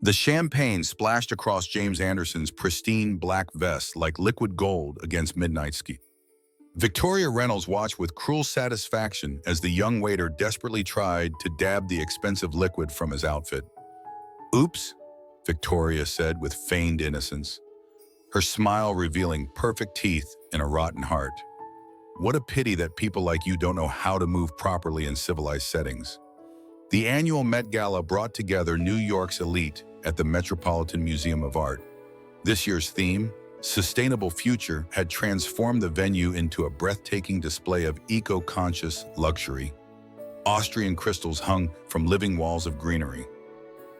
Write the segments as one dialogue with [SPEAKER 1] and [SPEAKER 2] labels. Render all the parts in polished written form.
[SPEAKER 1] The champagne splashed across James Anderson's pristine black vest like liquid gold against midnight ski. Victoria Reynolds watched with cruel satisfaction as the young waiter desperately tried to dab the expensive liquid from his outfit. "Oops," Victoria said with feigned innocence, her smile revealing perfect teeth and a rotten heart. "What a pity that people like you don't know how to move properly in civilized settings." The annual Met Gala brought together New York's elite at the Metropolitan Museum of Art. This year's theme, Sustainable Future, had transformed the venue into a breathtaking display of eco-conscious luxury. Austrian crystals hung from living walls of greenery.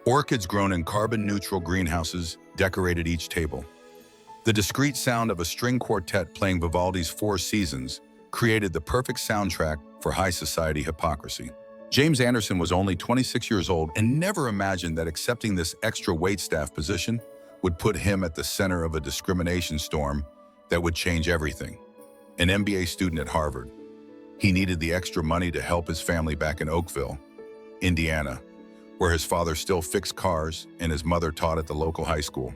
[SPEAKER 1] Orchids grown in carbon-neutral greenhouses decorated each table. The discreet sound of a string quartet playing Vivaldi's Four Seasons created the perfect soundtrack for high society hypocrisy. James Anderson was only 26 years old and never imagined that accepting this extra waitstaff position would put him at the center of a discrimination storm that would change everything. An MBA student at Harvard, he needed the extra money to help his family back in Oakville, Indiana, where his father still fixed cars and his mother taught at the local high school.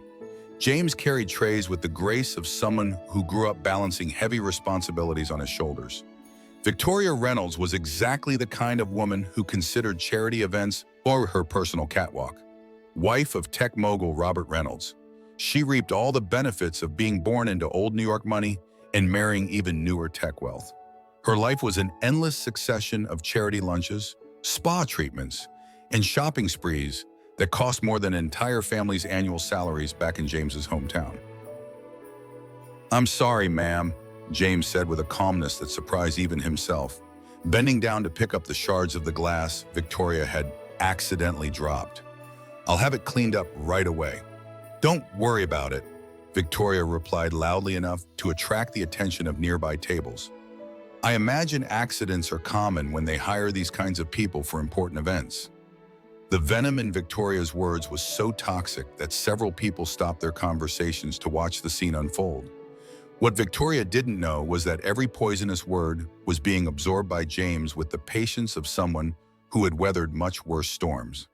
[SPEAKER 1] James carried trays with the grace of someone who grew up balancing heavy responsibilities on his shoulders. Victoria Reynolds was exactly the kind of woman who considered charity events or her personal catwalk. Wife of tech mogul Robert Reynolds, she reaped all the benefits of being born into old New York money and marrying even newer tech wealth. Her life was an endless succession of charity lunches, spa treatments, and shopping sprees that cost more than an entire family's annual salaries back in James's hometown. "I'm sorry, ma'am," James said with a calmness that surprised even himself, bending down to pick up the shards of the glass Victoria had accidentally dropped. "I'll have it cleaned up right away." "Don't worry about it," Victoria replied loudly enough to attract the attention of nearby tables. "I imagine accidents are common when they hire these kinds of people for important events." The venom in Victoria's words was so toxic that several people stopped their conversations to watch the scene unfold. What Victoria didn't know was that every poisonous word was being absorbed by James with the patience of someone who had weathered much worse storms.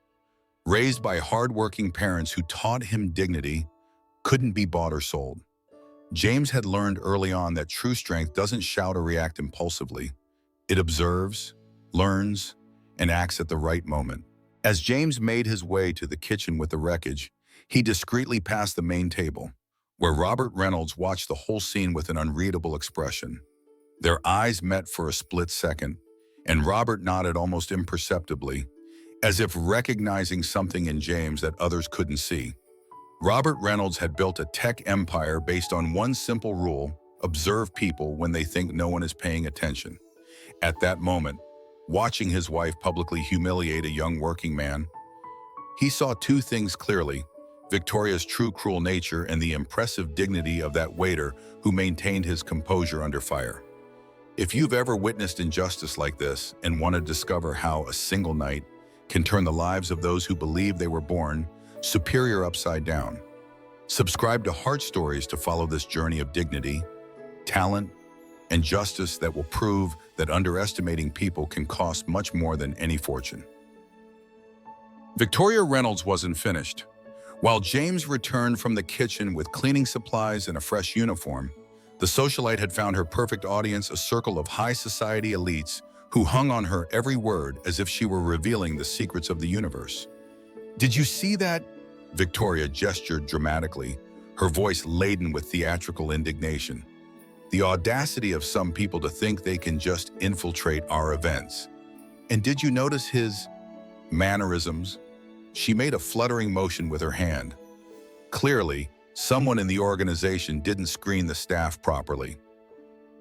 [SPEAKER 1] Raised by hard-working parents who taught him dignity couldn't be bought or sold. James had learned early on that true strength doesn't shout or react impulsively. It observes, learns, and acts at the right moment. As James made his way to the kitchen with the wreckage, he discreetly passed the main table, where Robert Reynolds watched the whole scene with an unreadable expression. Their eyes met for a split second, and Robert nodded almost imperceptibly, as if recognizing something in James that others couldn't see. Robert Reynolds had built a tech empire based on one simple rule: observe people when they think no one is paying attention. At that moment, watching his wife publicly humiliate a young working man, he saw two things clearly: Victoria's true cruel nature and the impressive dignity of that waiter who maintained his composure under fire. If you've ever witnessed injustice like this and want to discover how a single night can turn the lives of those who believe they were born superior upside down, subscribe to Heart Stories to follow this journey of dignity, talent, and justice that will prove that underestimating people can cost much more than any fortune. Victoria Reynolds wasn't finished. While James returned from the kitchen with cleaning supplies and a fresh uniform, the socialite had found her perfect audience, a circle of high society elites who hung on her every word as if she were revealing the secrets of the universe. "Did you see that?" Victoria gestured dramatically, her voice laden with theatrical indignation. "The audacity of some people to think they can just infiltrate our events. And did you notice his mannerisms?" She made a fluttering motion with her hand. Clearly, someone in the organization didn't screen the staff properly.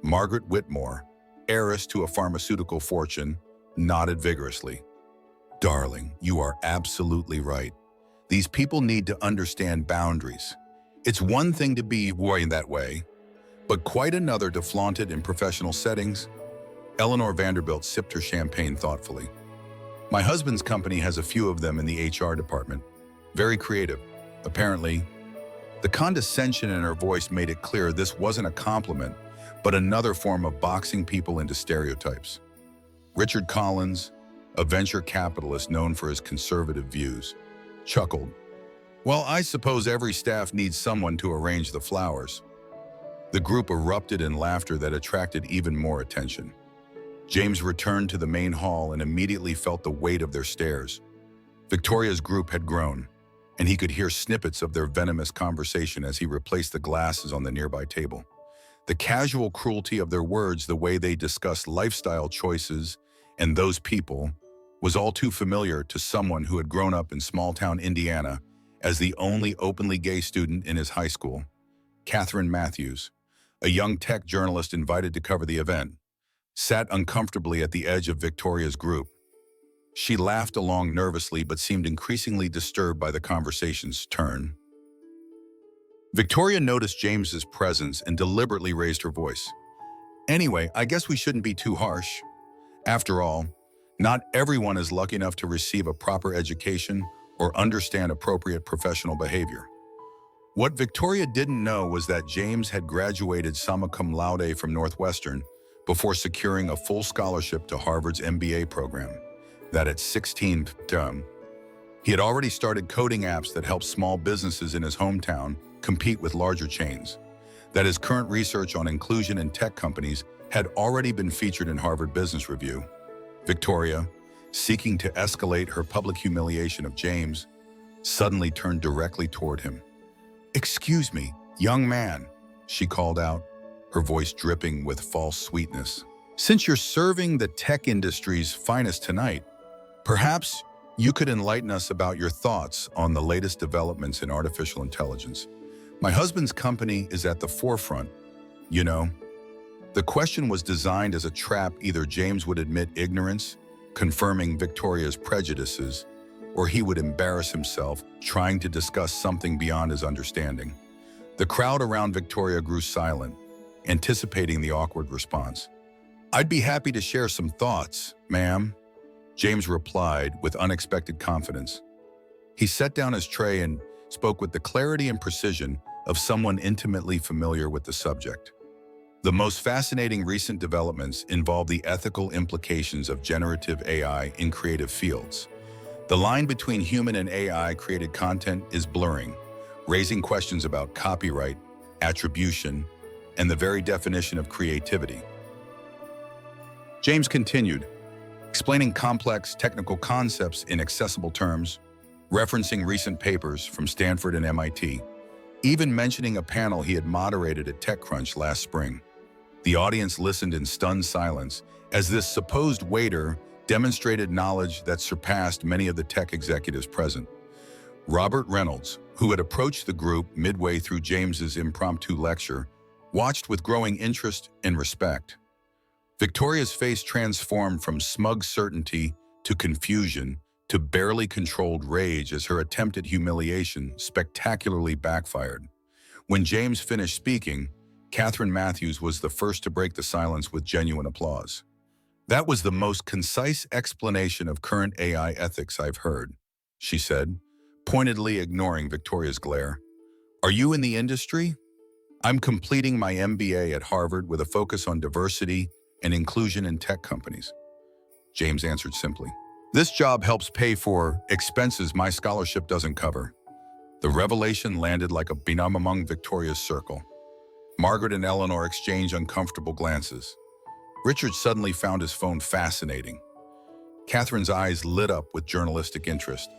[SPEAKER 1] Margaret Whitmore, heiress to a pharmaceutical fortune, nodded vigorously. "Darling, you are absolutely right. These people need to understand boundaries. It's one thing to be worrying that way, but quite another to flaunt it in professional settings." Eleanor Vanderbilt sipped her champagne thoughtfully. "My husband's company has a few of them in the HR department. Very creative, apparently." The condescension in her voice made it clear this wasn't a compliment, but another form of boxing people into stereotypes. Richard Collins, a venture capitalist known for his conservative views, chuckled. Well, I suppose every staff needs someone to arrange the flowers. The group erupted in laughter that attracted even more attention. James returned to the main hall and immediately felt the weight of their stares. Victoria's group had grown, and he could hear snippets of their venomous conversation as he replaced the glasses on the nearby table. The casual cruelty of their words, the way they discussed lifestyle choices and those people, was all too familiar to someone who had grown up in small-town Indiana as the only openly gay student in his high school. Catherine Matthews, a young tech journalist invited to cover the event, sat uncomfortably at the edge of Victoria's group. She laughed along nervously but seemed increasingly disturbed by the conversation's turn. Victoria noticed James's presence and deliberately raised her voice. Anyway, I guess we shouldn't be too harsh. After all, not everyone is lucky enough to receive a proper education or understand appropriate professional behavior. What Victoria didn't know was that James had graduated summa cum laude from Northwestern before securing a full scholarship to Harvard's MBA program. That at 16, he had already started coding apps that help small businesses in his hometown compete with larger chains. That his current research on inclusion in tech companies had already been featured in Harvard Business Review. Victoria, seeking to escalate her public humiliation of James, suddenly turned directly toward him. "Excuse me, young man," she called out, her voice dripping with false sweetness. "Since you're serving the tech industry's finest tonight, perhaps you could enlighten us about your thoughts on the latest developments in artificial intelligence. My husband's company is at the forefront, you know." The question was designed as a trap. Either James would admit ignorance, confirming Victoria's prejudices, or he would embarrass himself, trying to discuss something beyond his understanding. The crowd around Victoria grew silent, anticipating the awkward response. "I'd be happy to share some thoughts, ma'am," James replied with unexpected confidence. He set down his tray and spoke with the clarity and precision of someone intimately familiar with the subject. The most fascinating recent developments involve the ethical implications of generative AI in creative fields. The line between human and AI-created content is blurring, raising questions about copyright, attribution, and the very definition of creativity. James continued, explaining complex technical concepts in accessible terms, referencing recent papers from Stanford and MIT, even mentioning a panel he had moderated at TechCrunch last spring. The audience listened in stunned silence as this supposed waiter demonstrated knowledge that surpassed many of the tech executives present. Robert Reynolds, who had approached the group midway through James's impromptu lecture, watched with growing interest and respect. Victoria's face transformed from smug certainty to confusion to barely controlled rage as her attempt at humiliation spectacularly backfired. When James finished speaking, Catherine Matthews was the first to break the silence with genuine applause. "That was the most concise explanation of current AI ethics I've heard," she said, pointedly ignoring Victoria's glare. "Are you in the industry?" "I'm completing my MBA at Harvard with a focus on diversity and inclusion in tech companies," James answered simply. "This job helps pay for expenses my scholarship doesn't cover." The revelation landed like a bomb among Victoria's circle. Margaret and Eleanor exchanged uncomfortable glances. Richard suddenly found his phone fascinating. Catherine's eyes lit up with journalistic interest,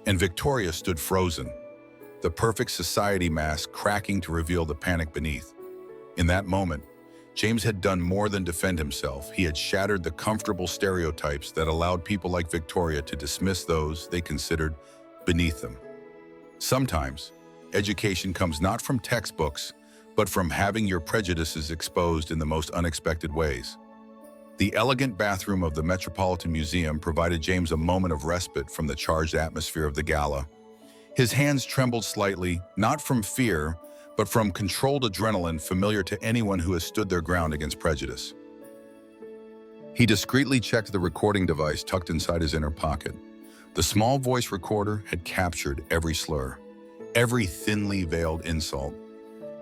[SPEAKER 1] and Victoria stood frozen, the perfect society mask cracking to reveal the panic beneath. In that moment, James had done more than defend himself. He had shattered the comfortable stereotypes that allowed people like Victoria to dismiss those they considered beneath them. Sometimes, education comes not from textbooks, but from having your prejudices exposed in the most unexpected ways. The elegant bathroom of the Metropolitan Museum provided James a moment of respite from the charged atmosphere of the gala. His hands trembled slightly, not from fear, but from controlled adrenaline familiar to anyone who has stood their ground against prejudice. He discreetly checked the recording device tucked inside his inner pocket. The small voice recorder had captured every slur, every thinly veiled insult,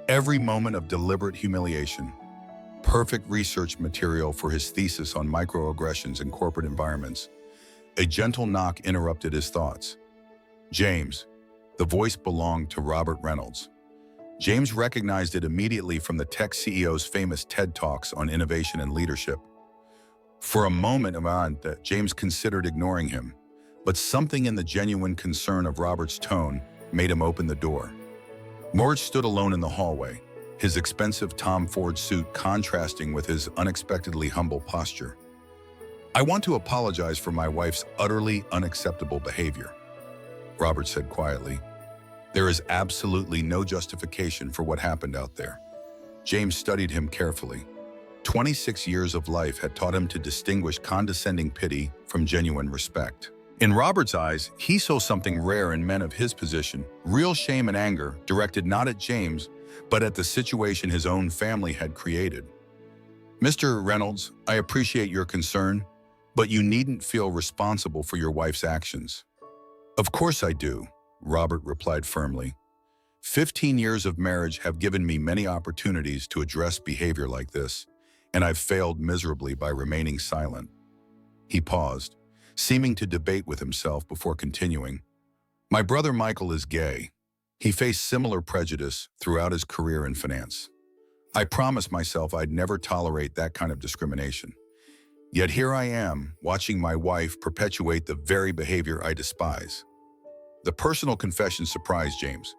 [SPEAKER 1] every moment of deliberate humiliation. Perfect research material for his thesis on microaggressions in corporate environments. A gentle knock interrupted his thoughts. "James, The voice belonged to Robert Reynolds. James recognized it immediately from the tech CEO's famous TED Talks on innovation and leadership. For a moment, James considered ignoring him, but something in the genuine concern of Robert's tone made him open the door. Morge stood alone in the hallway, his expensive Tom Ford suit contrasting with his unexpectedly humble posture. "I want to apologize for my wife's utterly unacceptable behavior," Robert said quietly. "There is absolutely no justification for what happened out there." James studied him carefully. 26 years of life had taught him to distinguish condescending pity from genuine respect. In Robert's eyes, he saw something rare in men of his position, real shame and anger directed not at James, but at the situation his own family had created. "Mr. Reynolds, I appreciate your concern, but you needn't feel responsible for your wife's actions." "Of course I do," Robert replied firmly. 15 years of marriage have given me many opportunities to address behavior like this, and I've failed miserably by remaining silent." He paused, seeming to debate with himself before continuing. "My brother Michael is gay. He faced similar prejudice throughout his career in finance. I promised myself I'd never tolerate that kind of discrimination. Yet here I am, watching my wife perpetuate the very behavior I despise." The personal confession surprised James,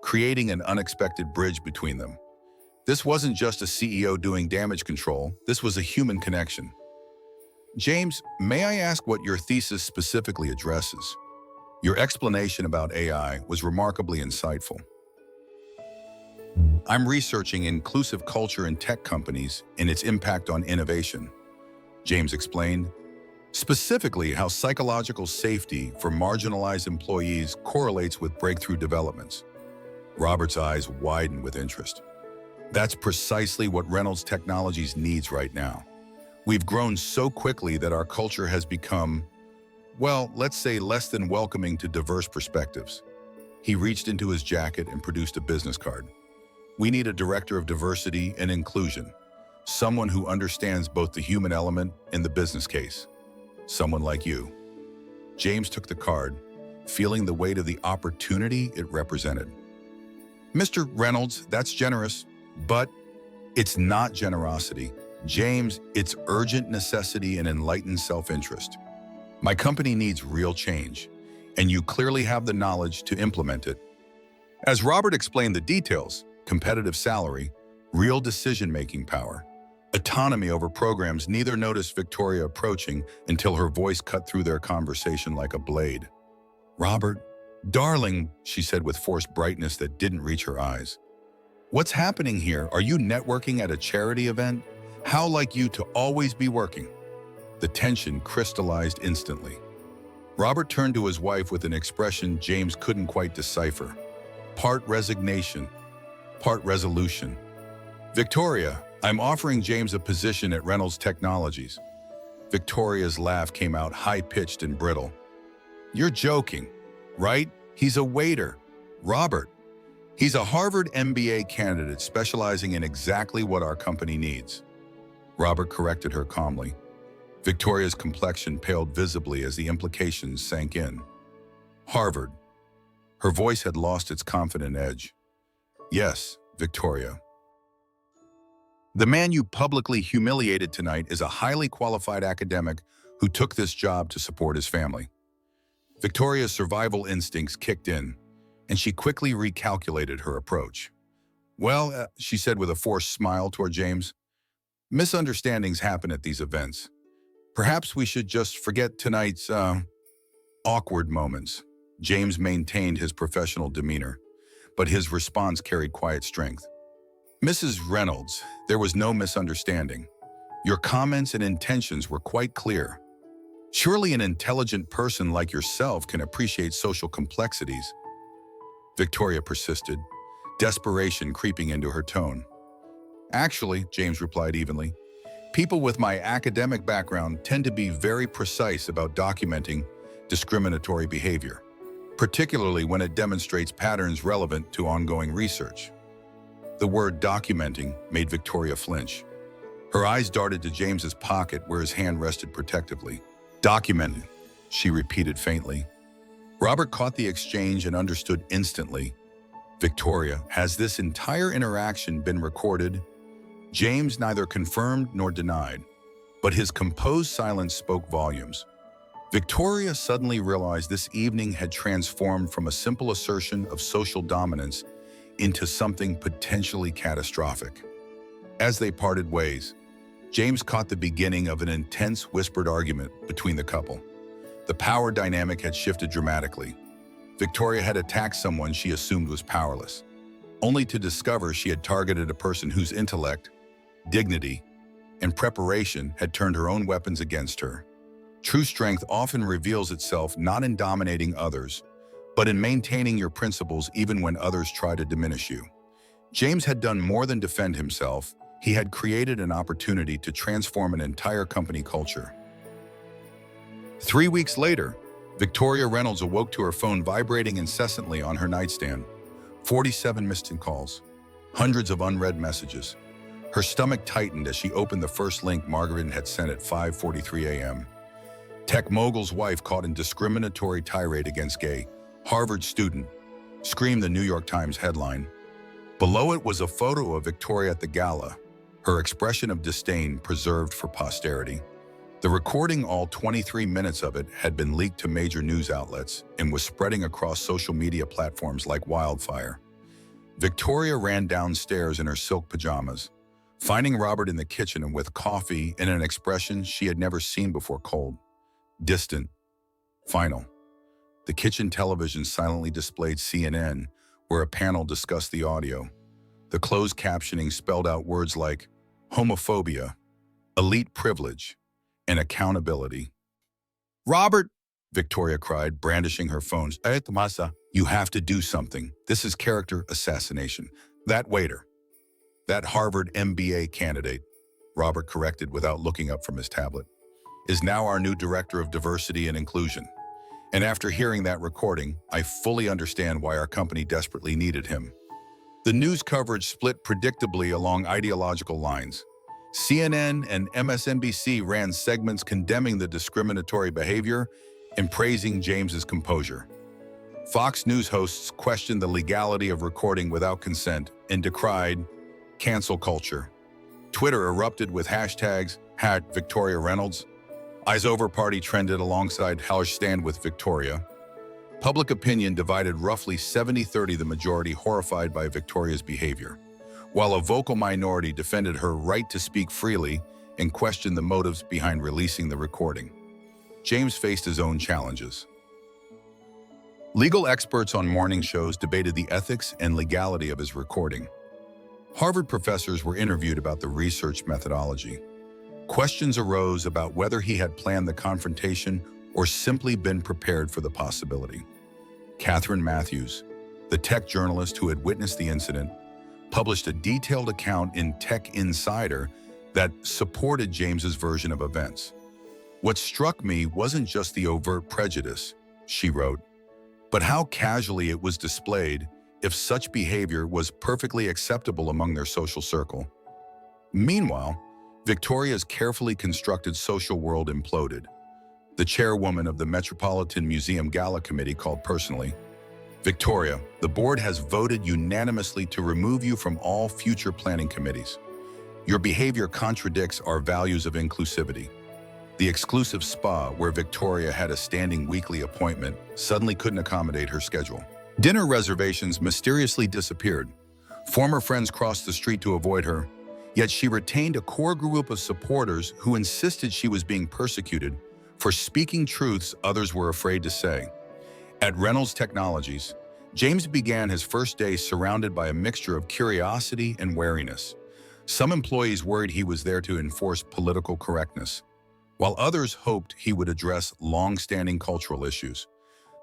[SPEAKER 1] creating an unexpected bridge between them. This wasn't just a CEO doing damage control, this was a human connection. "James, may I ask what your thesis specifically addresses? Your explanation about AI was remarkably insightful." "I'm researching inclusive culture in tech companies and its impact on innovation," James explained, "specifically how psychological safety for marginalized employees correlates with breakthrough developments." Robert's eyes widened with interest. "That's precisely what Reynolds Technologies needs right now. We've grown so quickly that our culture has become, well, let's say less than welcoming to diverse perspectives." He reached into his jacket and produced a business card. "We need a director of diversity and inclusion, someone who understands both the human element and the business case. Someone like you." James took the card, feeling the weight of the opportunity it represented. "Mr. Reynolds, that's generous, but it's not generosity. James, it's urgent necessity and enlightened self-interest. My company needs real change, and you clearly have the knowledge to implement it." As Robert explained the details, competitive salary, real decision-making power, autonomy over programs, neither noticed Victoria approaching until her voice cut through their conversation like a blade. "Robert, darling," she said with forced brightness that didn't reach her eyes. "What's happening here? Are you networking at a charity event? How like you to always be working?" The tension crystallized instantly. Robert turned to his wife with an expression James couldn't quite decipher. Part resignation, part resolution. "Victoria, I'm offering James a position at Reynolds Technologies." Victoria's laugh came out high-pitched and brittle. "You're joking, right? He's a waiter. Robert, he's a Harvard MBA candidate specializing in exactly what our company needs." Robert corrected her calmly. Victoria's complexion paled visibly as the implications sank in. "Harvard." Her voice had lost its confident edge. "Yes, Victoria. The man you publicly humiliated tonight is a highly qualified academic who took this job to support his family." Victoria's survival instincts kicked in, and she quickly recalculated her approach. "Well," she said with a forced smile toward James, "misunderstandings happen at these events. Perhaps we should just forget tonight's, awkward moments." James maintained his professional demeanor, but his response carried quiet strength. "Mrs. Reynolds, there was no misunderstanding. Your comments and intentions were quite clear. Surely an intelligent person like yourself can appreciate social complexities." Victoria persisted, desperation creeping into her tone. "Actually," James replied evenly, "people with my academic background tend to be very precise about documenting discriminatory behavior, particularly when it demonstrates patterns relevant to ongoing research." The word "documenting" made Victoria flinch. Her eyes darted to James's pocket where his hand rested protectively. "Documenting," she repeated faintly. Robert caught the exchange and understood instantly. Victoria, has this entire interaction been recorded? James neither confirmed nor denied, but his composed silence spoke volumes. Victoria suddenly realized this evening had transformed from a simple assertion of social dominance into something potentially catastrophic. As they parted ways, James caught the beginning of an intense whispered argument between the couple. The power dynamic had shifted dramatically. Victoria had attacked someone she assumed was powerless, only to discover she had targeted a person whose intellect, dignity, and preparation had turned her own weapons against her. True strength often reveals itself not in dominating others, but in maintaining your principles even when others try to diminish you. James had done more than defend himself. He had created an opportunity to transform an entire company culture. 3 weeks later, Victoria Reynolds awoke to her phone vibrating incessantly on her nightstand. 47 missed calls, hundreds of unread messages. Her stomach tightened as she opened the first link Margaret had sent at 5:43 a.m. Tech mogul's wife caught in discriminatory tirade against gay Harvard student, screamed the New York Times headline. Below it was a photo of Victoria at the Gala, her expression of disdain preserved for posterity. The recording, all 23 minutes of it, had been leaked to major news outlets and was spreading across social media platforms like wildfire. Victoria ran downstairs in her silk pajamas, finding Robert in the kitchen and with coffee and an expression she had never seen before: cold, distant, final. The kitchen television silently displayed CNN, where a panel discussed the audio. The closed captioning spelled out words like homophobia, elite privilege, and accountability. "Robert," Victoria cried, brandishing her phone. "You have to do something. This is character assassination." "That waiter, that Harvard MBA candidate," Robert corrected without looking up from his tablet, "is now our new director of diversity and inclusion. And after hearing that recording, I fully understand why our company desperately needed him." The news coverage split predictably along ideological lines. CNN and MSNBC ran segments condemning the discriminatory behavior and praising James's composure. Fox News hosts questioned the legality of recording without consent and decried cancel culture. Twitter erupted with hashtags #Victoria Reynolds. Eyes Over Party trended alongside #Stand with Victoria. Public opinion divided roughly 70-30, the majority horrified by Victoria's behavior, while a vocal minority defended her right to speak freely and questioned the motives behind releasing the recording. James faced his own challenges. Legal experts on morning shows debated the ethics and legality of his recording. Harvard professors were interviewed about the research methodology. Questions arose about whether he had planned the confrontation or simply been prepared for the possibility. Catherine Matthews, the tech journalist who had witnessed the incident, published a detailed account in Tech Insider that supported James's version of events. "What struck me wasn't just the overt prejudice," she wrote, "but how casually it was displayed, if such behavior was perfectly acceptable among their social circle." Meanwhile, Victoria's carefully constructed social world imploded. The chairwoman of the Metropolitan Museum Gala Committee called personally. "Victoria, the board has voted unanimously to remove you from all future planning committees. Your behavior contradicts our values of inclusivity." The exclusive spa, where Victoria had a standing weekly appointment, suddenly couldn't accommodate her schedule. Dinner reservations mysteriously disappeared. Former friends crossed the street to avoid her, yet she retained a core group of supporters who insisted she was being persecuted for speaking truths others were afraid to say. At Reynolds Technologies, James began his first day surrounded by a mixture of curiosity and wariness. Some employees worried he was there to enforce political correctness, while others hoped he would address long-standing cultural issues.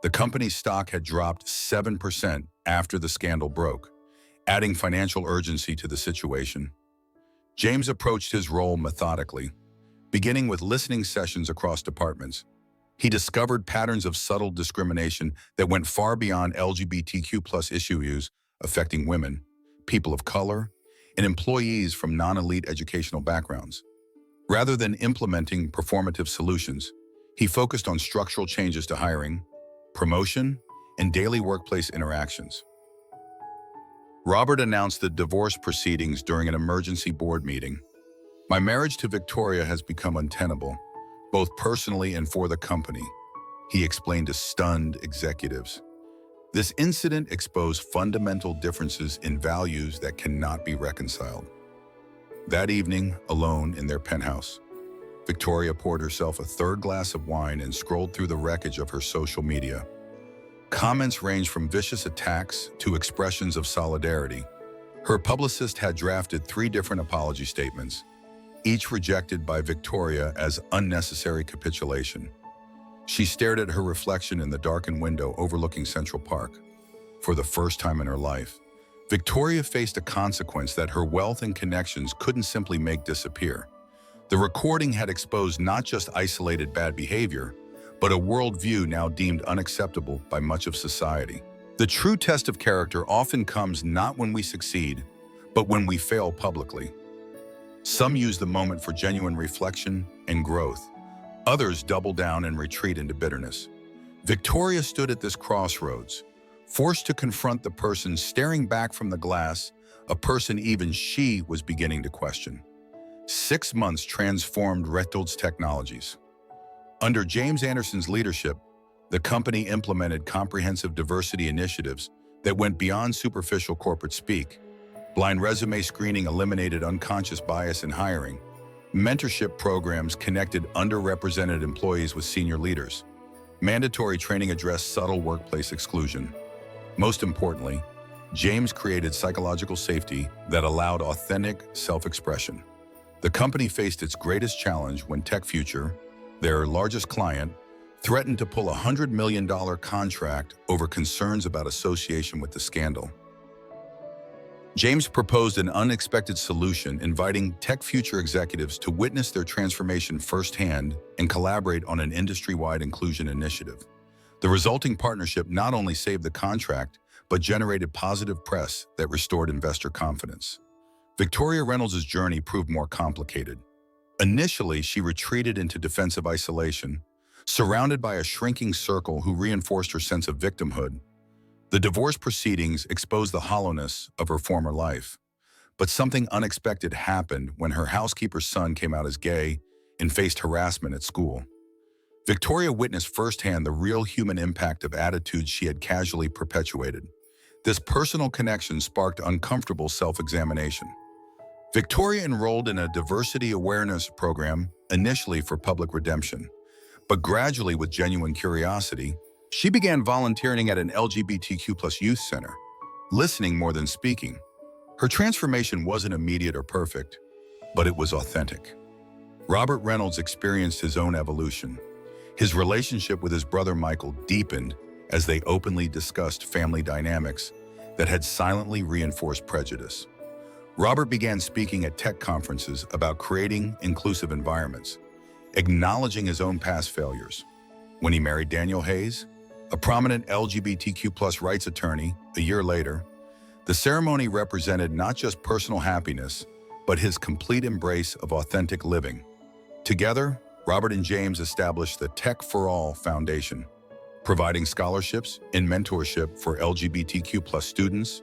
[SPEAKER 1] The company's stock had dropped 7% after the scandal broke, adding financial urgency to the situation. James approached his role methodically, beginning with listening sessions across departments. He discovered patterns of subtle discrimination that went far beyond LGBTQ+ issues affecting women, people of color, and employees from non-elite educational backgrounds. Rather than implementing performative solutions, he focused on structural changes to hiring, promotion, and daily workplace interactions. Robert announced the divorce proceedings during an emergency board meeting. "My marriage to Victoria has become untenable, both personally and for the company," he explained to stunned executives. This incident exposed fundamental differences in values that cannot be reconciled. That evening, alone in their penthouse, Victoria poured herself a third glass of wine and scrolled through the wreckage of her social media. Comments ranged from vicious attacks to expressions of solidarity. Her publicist had drafted 3 different apology statements, each rejected by Victoria as unnecessary capitulation. She stared at her reflection in the darkened window overlooking Central Park. For the first time in her life, Victoria faced a consequence that her wealth and connections couldn't simply make disappear. The recording had exposed not just isolated bad behavior, but a worldview now deemed unacceptable by much of society. The true test of character often comes not when we succeed, but when we fail publicly. Some use the moment for genuine reflection and growth. Others double down and retreat into bitterness. Victoria stood at this crossroads, forced to confront the person staring back from the glass, a person even she was beginning to question. 6 months transformed Reynolds Technologies. Under James Anderson's leadership, the company implemented comprehensive diversity initiatives that went beyond superficial corporate speak. Blind resume screening eliminated unconscious bias in hiring. Mentorship programs connected underrepresented employees with senior leaders. Mandatory training addressed subtle workplace exclusion. Most importantly, James created psychological safety that allowed authentic self-expression. The company faced its greatest challenge when TechFuture, their largest client, threatened to pull a $100 million contract over concerns about association with the scandal. James proposed an unexpected solution, inviting TechFuture executives to witness their transformation firsthand and collaborate on an industry-wide inclusion initiative. The resulting partnership not only saved the contract, but generated positive press that restored investor confidence. Victoria Reynolds' journey proved more complicated. Initially, she retreated into defensive isolation, surrounded by a shrinking circle who reinforced her sense of victimhood. The divorce proceedings exposed the hollowness of her former life. But something unexpected happened when her housekeeper's son came out as gay and faced harassment at school. Victoria witnessed firsthand the real human impact of attitudes she had casually perpetuated. This personal connection sparked uncomfortable self-examination. Victoria enrolled in a diversity awareness program, initially for public redemption. But gradually, with genuine curiosity, she began volunteering at an LGBTQ+ youth center, listening more than speaking. Her transformation wasn't immediate or perfect, but it was authentic. Robert Reynolds experienced his own evolution. His relationship with his brother Michael deepened as they openly discussed family dynamics that had silently reinforced prejudice. Robert began speaking at tech conferences about creating inclusive environments, acknowledging his own past failures. When he married Daniel Hayes, a prominent LGBTQ+ rights attorney, a year later, the ceremony represented not just personal happiness, but his complete embrace of authentic living. Together, Robert and James established the Tech for All Foundation, providing scholarships and mentorship for LGBTQ+ students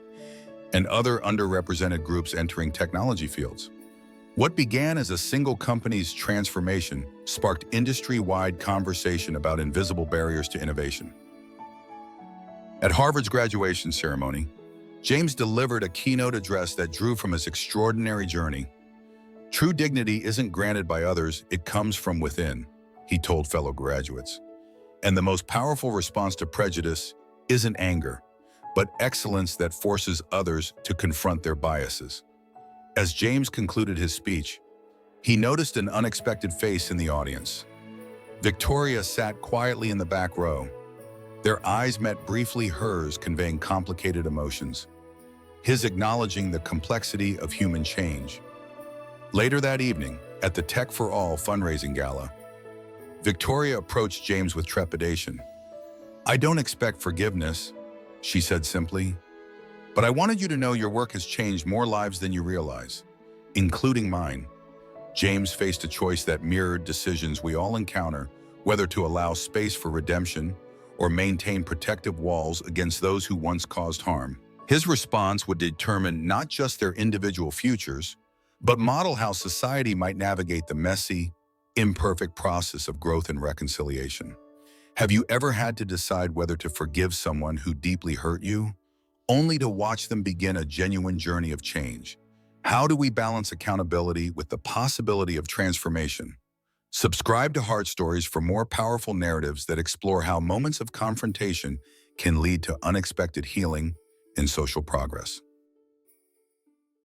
[SPEAKER 1] and other underrepresented groups entering technology fields. What began as a single company's transformation sparked industry-wide conversation about invisible barriers to innovation. At Harvard's graduation ceremony, James delivered a keynote address that drew from his extraordinary journey. "True dignity isn't granted by others, it comes from within," he told fellow graduates. And the most powerful response to prejudice isn't anger, but excellence that forces others to confront their biases. As James concluded his speech, he noticed an unexpected face in the audience. Victoria sat quietly in the back row. Their eyes met briefly, hers conveying complicated emotions, his acknowledging the complexity of human change. Later that evening, at the Tech for All fundraising gala, Victoria approached James with trepidation. "I don't expect forgiveness," she said simply, "but I wanted you to know your work has changed more lives than you realize, including mine." James faced a choice that mirrored decisions we all encounter, whether to allow space for redemption or maintain protective walls against those who once caused harm. His response would determine not just their individual futures, but model how society might navigate the messy, imperfect process of growth and reconciliation. Have you ever had to decide whether to forgive someone who deeply hurt you, only to watch them begin a genuine journey of change? How do we balance accountability with the possibility of transformation? Subscribe to Heart Stories for more powerful narratives that explore how moments of confrontation can lead to unexpected healing and social progress.